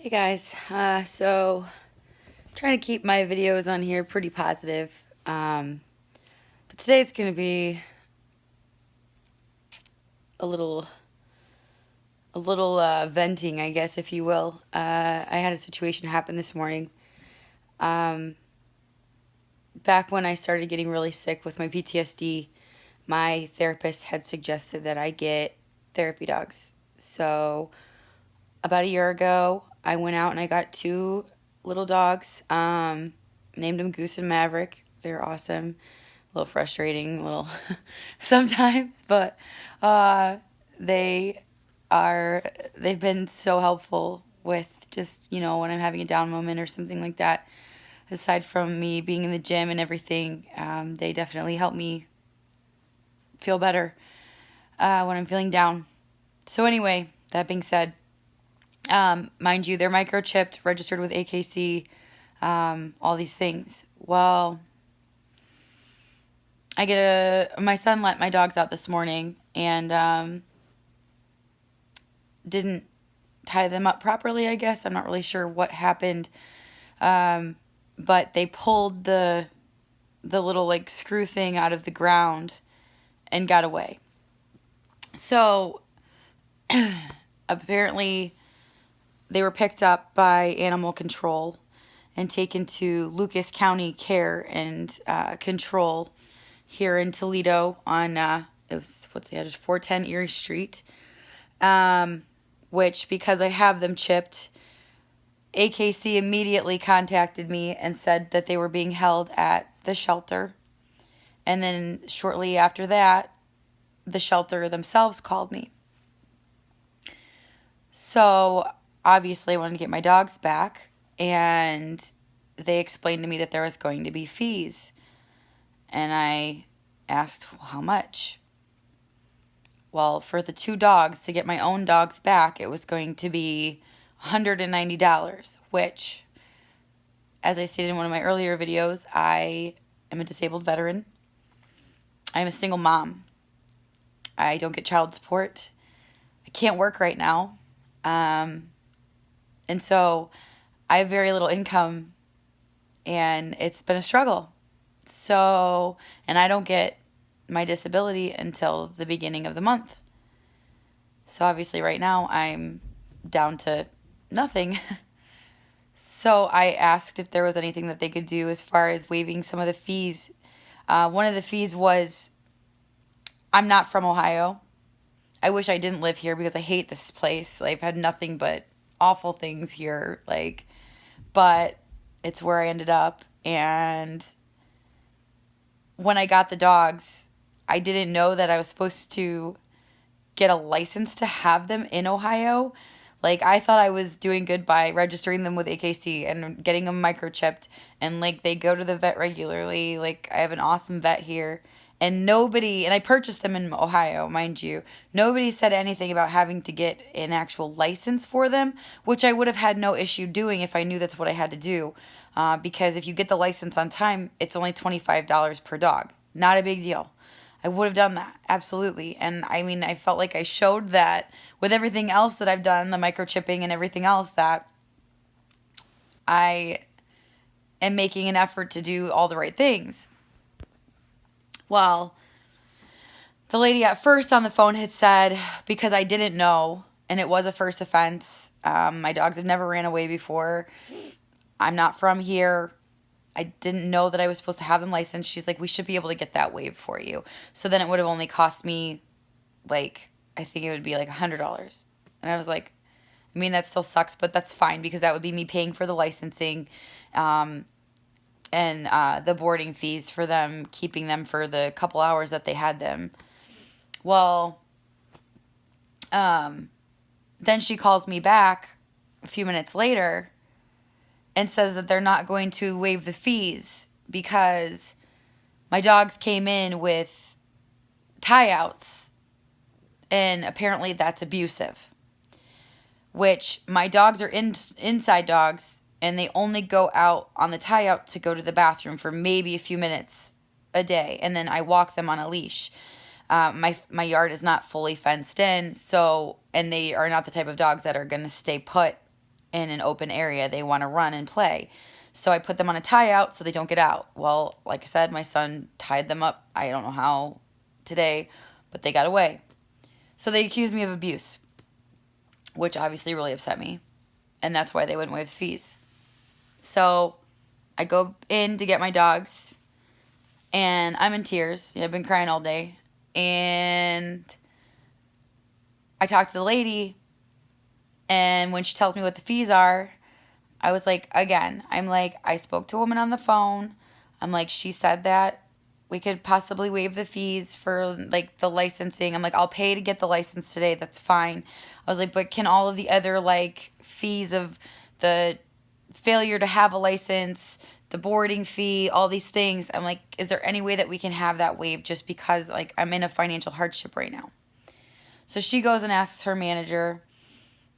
Hey guys, so trying to keep my videos on here pretty positive, but today it's going to be a little, venting, I guess, if you will. I had a situation happen this morning. Um, Back when I started getting really sick with my PTSD, my therapist had suggested that I get therapy dogs. So about a year ago, I went out and I got two little dogs. Named them Goose and Maverick. They're awesome. A little frustrating, a little sometimes, but uh, they they've been so helpful with just, when I'm having a down moment or something like that. Aside from me being in the gym and everything, they definitely help me feel better when I'm feeling down. So anyway, that being said, mind you, they're microchipped, registered with AKC, all these things. Well, my son let my dogs out this morning and didn't tie them up properly, I guess. I'm not really sure what happened. But they pulled the little like screw thing out of the ground and got away. So apparently they were picked up by animal control and taken to Lucas County Care and Control here in Toledo on it was just 410 Erie Street. Which, because I have them chipped, AKC immediately contacted me and said that they were being held at the shelter. And then shortly after that, the shelter themselves called me. So obviously I wanted to get my dogs back, and they explained to me that there was going to be fees. And I asked, well, how much? Well, for the two dogs, to get my own dogs back, it was going to be $190, which, as I stated in one of my earlier videos, I am a disabled veteran. I'm a single mom. I don't get child support. I can't work right now. And so I have very little income, and it's been a struggle. So, and I don't get my disability until the beginning of the month. So obviously right now I'm down to nothing. So I asked if there was anything that they could do as far as waiving some of the fees. One of the fees was, I'm not from Ohio. I wish I didn't live here because I hate this place. I've had nothing but awful things here, but it's where I ended up. And when I got the dogs, I didn't know that I was supposed to get a license to have them in Ohio. I thought I was doing good by registering them with AKC and getting them microchipped, and they go to the vet regularly. I have an awesome vet here, and I purchased them in Ohio, mind you. Nobody said anything about having to get an actual license for them, which I would have had no issue doing if I knew that's what I had to do. Because if you get the license on time, it's only $25 per dog. Not a big deal. I would have done that, absolutely. And I mean, I felt like I showed that with everything else that I've done, the microchipping and everything else, that I am making an effort to do all the right things. Well, the lady at first on the phone had said, because I didn't know, and it was a first offense, my dogs have never ran away before, I'm not from here, I didn't know that I was supposed to have them licensed. She's like, we should be able to get that waived for you. So then it would have only cost me, I think it would be $100. And I was like, I mean, that still sucks, but that's fine because that would be me paying for the licensing and the boarding fees for them, keeping them for the couple hours that they had them. Well, then she calls me back a few minutes later and says that they're not going to waive the fees because my dogs came in with tie-outs, and apparently that's abusive. Which, my dogs are inside dogs, and they only go out on the tie-out to go to the bathroom for maybe a few minutes a day, and then I walk them on a leash. My yard is not fully fenced in, and they are not the type of dogs that are going to stay put in an open area. They want to run and play. So I put them on a tie out so they don't get out. Well, like I said, my son tied them up. I don't know how today, but they got away. So they accused me of abuse, which obviously really upset me. And that's why they wouldn't waive fees. So I go in to get my dogs, and I'm in tears. I've been crying all day. And I talked to the lady, and when she tells me what the fees are, I was like, again, I'm like, I spoke to a woman on the phone. I'm like, she said that we could possibly waive the fees for like the licensing. I'm like, I'll pay to get the license today. That's fine. I was like, but can all of the other like fees of the failure to have a license, the boarding fee, all these things, I'm like, is there any way that we can have that waived just because like I'm in a financial hardship right now? So she goes and asks her manager,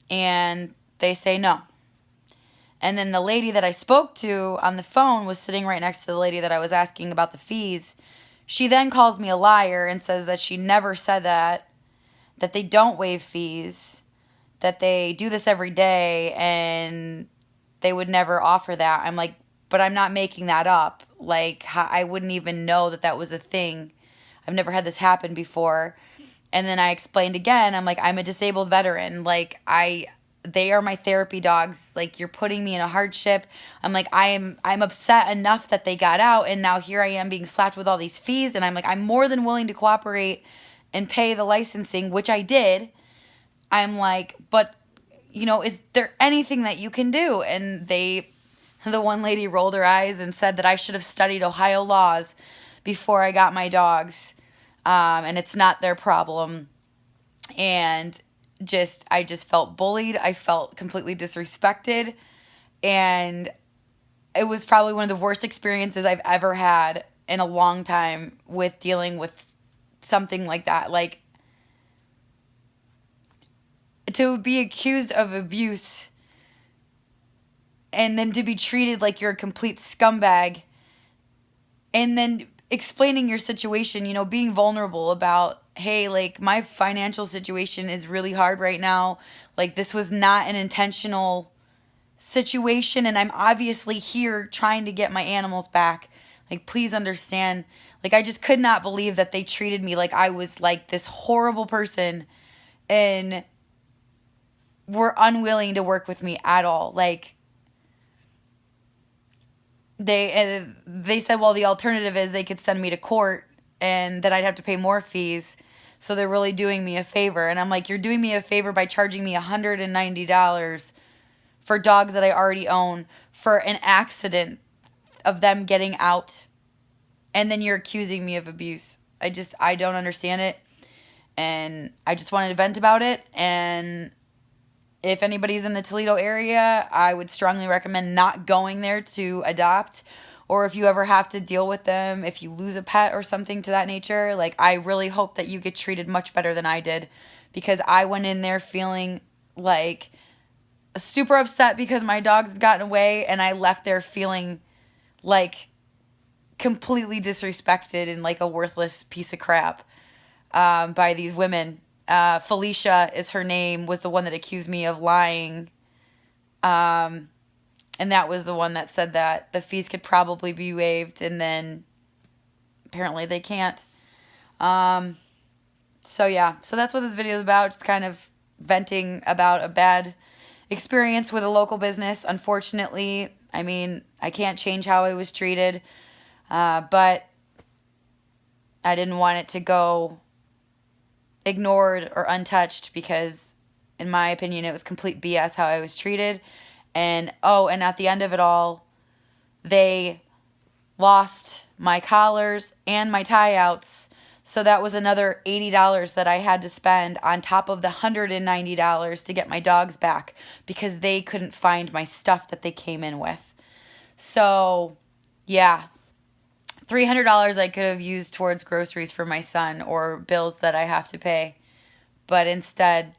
and they say no. And then the lady that I spoke to on the phone was sitting right next to the lady that I was asking about the fees. She then calls me a liar and says that she never said that they don't waive fees, that they do this every day, and they would never offer that. I'm like, but I'm not making that up. Like, I wouldn't even know that that was a thing. I've never had this happen before. And then I explained again, I'm like, I'm a disabled veteran. Like, they are my therapy dogs. Like, you're putting me in a hardship. I'm like, I'm upset enough that they got out, and now here I am being slapped with all these fees. And I'm like, I'm more than willing to cooperate and pay the licensing, which I did. I'm like, but, is there anything that you can do? And the one lady rolled her eyes and said that I should have studied Ohio laws before I got my dogs. And it's not their problem. And I just felt bullied. I felt completely disrespected. And it was probably one of the worst experiences I've ever had in a long time with dealing with something like that. Like, to be accused of abuse and then to be treated like you're a complete scumbag, and then explaining your situation, being vulnerable about, hey, like, my financial situation is really hard right now. Like, this was not an intentional situation, and I'm obviously here trying to get my animals back. Like, please understand. Like, I just could not believe that they treated me like I was like this horrible person and were unwilling to work with me at all. Like, they said, well, the alternative is they could send me to court and that I'd have to pay more fees. So they're really doing me a favor. And I'm like, you're doing me a favor by charging me $190 for dogs that I already own for an accident of them getting out. And then you're accusing me of abuse. I don't understand it. And I just wanted to vent about it. And if anybody's in the Toledo area, I would strongly recommend not going there to adopt. Or if you ever have to deal with them, if you lose a pet or something to that nature, like, I really hope that you get treated much better than I did. Because I went in there feeling like super upset because my dogs had gotten away, and I left there feeling like completely disrespected and like a worthless piece of crap by these women. Felicia is her name, was the one that accused me of lying. And that was the one that said that the fees could probably be waived, and then apparently they can't. So yeah, so that's what this video is about. Just kind of venting about a bad experience with a local business. Unfortunately, I mean, I can't change how I was treated, but I didn't want it to go ignored or untouched because, in my opinion, it was complete BS how I was treated. And at the end of it all, they lost my collars and my tie-outs. So that was another $80 that I had to spend on top of the $190 to get my dogs back because they couldn't find my stuff that they came in with. So, yeah. $300 I could have used towards groceries for my son or bills that I have to pay. But instead,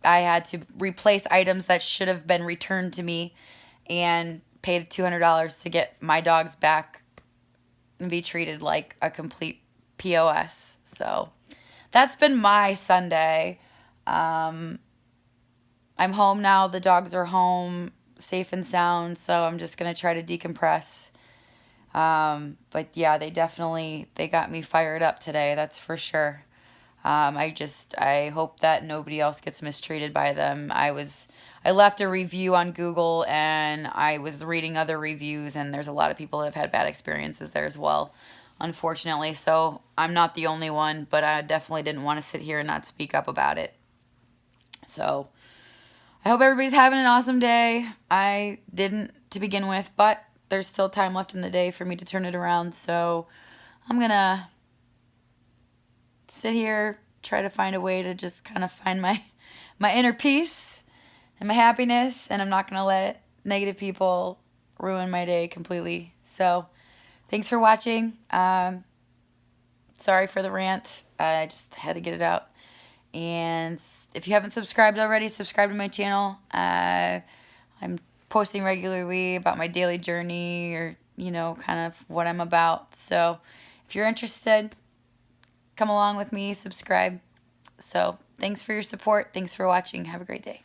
I had to replace items that should have been returned to me and paid $200 to get my dogs back and be treated like a complete POS. So that's been my Sunday. I'm home now. The dogs are home, safe and sound. So I'm just going to try to decompress. But yeah, they got me fired up today. That's for sure. I hope that nobody else gets mistreated by them. I left a review on Google, and I was reading other reviews, and there's a lot of people that have had bad experiences there as well, unfortunately. So I'm not the only one, but I definitely didn't want to sit here and not speak up about it. So I hope everybody's having an awesome day. I didn't to begin with, but there's still time left in the day for me to turn it around. So I'm going to sit here, try to find a way to just kind of find my inner peace and my happiness, and I'm not going to let negative people ruin my day completely. So thanks for watching. Sorry for the rant. I just had to get it out. And if you haven't subscribed already, subscribe to my channel. I'm posting regularly about my daily journey, or kind of what I'm about. So if you're interested, come along with me, subscribe. So thanks for your support. Thanks for watching. Have a great day.